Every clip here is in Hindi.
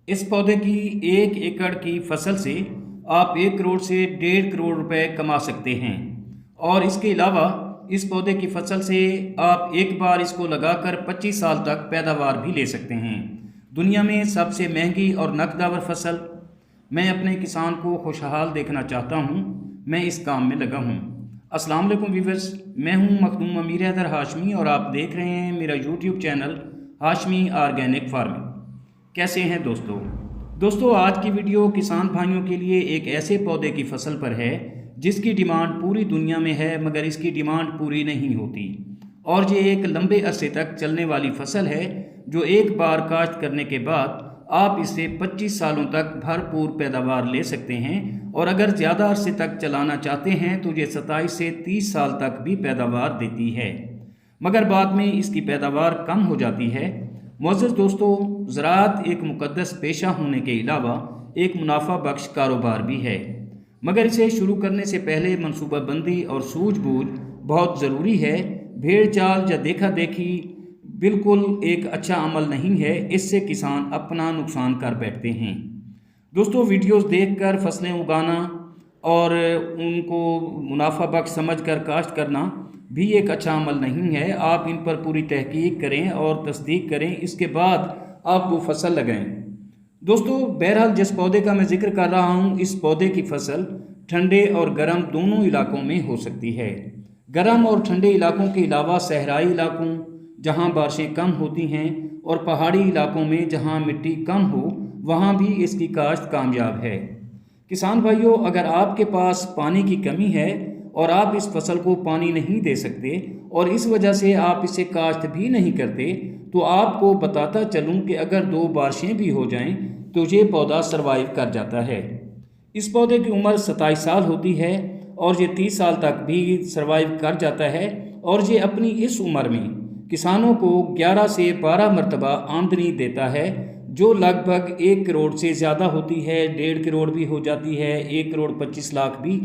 इस पौधे की 1 एकड़ की फसल से आप 1 करोड़ से 1.5 करोड़ रुपए कमा सकते हैं। और इसके अलावा इस पौधे की फसल से आप एक बार इसको लगाकर 25 साल तक पैदावार भी ले सकते हैं। दुनिया में सबसे महंगी और नकदावर फसल। मैं अपने किसान को खुशहाल देखना चाहता हूँ। मैं इस काम में लगा हूँ। अस्सलाम वालेकुम व्यूअर्स, मैं हूँ मखदूम अमीर हैदर हाशमी और आप देख रहे हैं मेरा YouTube channel Hashmi organic farming. कैसे हैं दोस्तों, आज की वीडियो किसान भाइयों के लिए एक ऐसे पौधे की फसल पर है जिसकी डिमांड पूरी दुनिया में है, मगर इसकी डिमांड पूरी नहीं होती। और ये एक लंबे अरसे तक चलने वाली फसल है जो एक बार काश्त करने के बाद आप इससे 25 सालों तक भरपूर पैदावार ले सकते हैं। और अगर ज़्यादा अरसे तक चलाना चाहते हैं तो ये 27 से 30 साल तक भी पैदावार देती है, मगर बाद में इसकी पैदावार कम हो जाती है। मोअज़्ज़ज़ दोस्तों, ज़राअत एक मुक़द्दस पेशा होने के अलावा एक मुनाफा बख्श कारोबार भी है, मगर इसे शुरू करने से पहले मनसूबाबंदी और सूझबूझ बहुत ज़रूरी है। भेड़ चाल या देखा देखी बिल्कुल एक अच्छा अमल नहीं है, इससे किसान अपना नुकसान कर बैठते हैं। दोस्तों, वीडियोस देखकर फसलें उगाना और उनको मुनाफा बख्श समझकर काश्त करना भी एक अच्छा अमल नहीं है। आप इन पर पूरी तहकीक करें और तस्दीक करें, इसके बाद आप वो फसल लगाएं। दोस्तों, बहरहाल जिस पौधे का मैं जिक्र कर रहा हूँ, इस पौधे की फसल ठंडे और गर्म दोनों इलाकों में हो सकती है। गर्म और ठंडे इलाकों के अलावा सहराई इलाकों जहाँ बारिशें कम होती हैं और पहाड़ी इलाकों में जहाँ मिट्टी कम हो, वहाँ भी इसकी काश्त कामयाब है। किसान भाइयों, अगर आपके पास पानी की कमी है और आप इस फसल को पानी नहीं दे सकते और इस वजह से आप इसे काश्त भी नहीं करते, तो आपको बताता चलूं कि अगर 2 बारिशें भी हो जाएं तो ये पौधा सरवाइव कर जाता है। इस पौधे की उम्र 27 साल होती है और ये 30 साल तक भी सरवाइव कर जाता है। और ये अपनी इस उम्र में किसानों को 11 से 12 मरतबा आमदनी देता है, जो लगभग 1 करोड़ से ज़्यादा होती है। 1.5 करोड़ भी हो जाती है, 1 करोड़ 25 लाख भी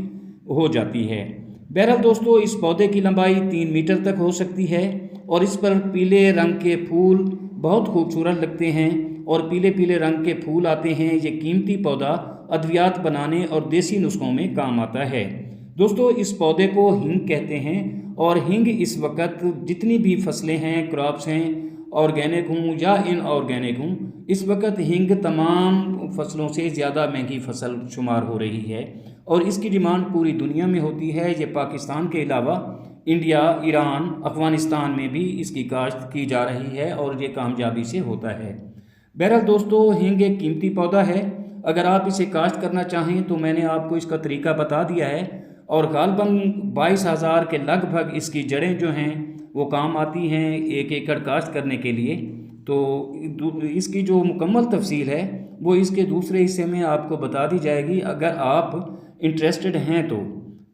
हो जाती है। बहरहाल दोस्तों, इस पौधे की लंबाई 3 मीटर तक हो सकती है और इस पर पीले रंग के फूल बहुत खूबसूरत लगते हैं और पीले पीले रंग के फूल आते हैं। ये कीमती पौधा अद्वियात बनाने और देसी नुस्खों में काम आता है। दोस्तों, इस पौधे को हिंग कहते हैं और हिंग इस वक्त जितनी भी फसलें हैं, क्रॉप्स हैं, ऑर्गेनिक हूँ या इनऑर्गेनिक हूँ, इस वक्त हिंग तमाम फसलों से ज़्यादा महंगी फसल शुमार हो रही है और इसकी डिमांड पूरी दुनिया में होती है। ये पाकिस्तान के अलावा इंडिया, ईरान, अफ़गानिस्तान में भी इसकी काश्त की जा रही है और ये कामयाबी से होता है। बहरहाल दोस्तों, हिंग एक कीमती पौधा है। अगर आप इसे काश्त करना चाहें तो मैंने आपको इसका तरीका बता दिया है और गालबन 22,000 के लगभग इसकी जड़ें जो हैं वो काम आती हैं 1 एकड़ काश्त करने के लिए। तो इसकी जो मुकम्मल तफसील है वो इसके दूसरे हिस्से में आपको बता दी जाएगी, अगर आप इंटरेस्टेड हैं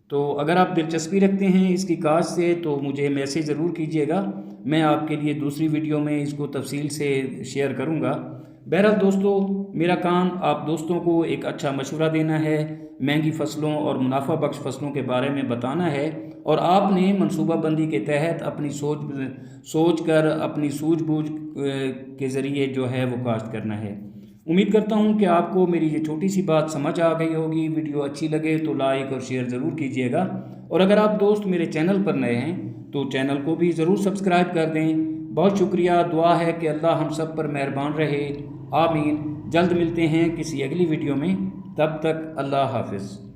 तो अगर आप दिलचस्पी रखते हैं इसकी काश्त से तो मुझे मैसेज ज़रूर कीजिएगा। मैं आपके लिए दूसरी वीडियो में इसको तफसील से शेयर करूँगा। बहरहाल दोस्तों, मेरा काम आप दोस्तों को एक अच्छा मशवरा देना है, महंगी फसलों और मुनाफा बख्श फसलों के बारे में बताना है और आपने मनसूबाबंदी के तहत अपनी सोच कर अपनी सूझबूझ के ज़रिए जो है वो काश्त करना है। उम्मीद करता हूँ कि आपको मेरी ये छोटी सी बात समझ आ गई होगी। वीडियो अच्छी लगे तो लाइक और शेयर ज़रूर कीजिएगा और अगर आप दोस्त मेरे चैनल पर नए हैं तो चैनल को भी ज़रूर सब्सक्राइब कर दें। बहुत शुक्रिया। दुआ है कि अल्लाह हम सब पर मेहरबान रहे। आमीन। जल्द मिलते हैं किसी अगली वीडियो में, तब तक अल्लाह हाफ़िज़।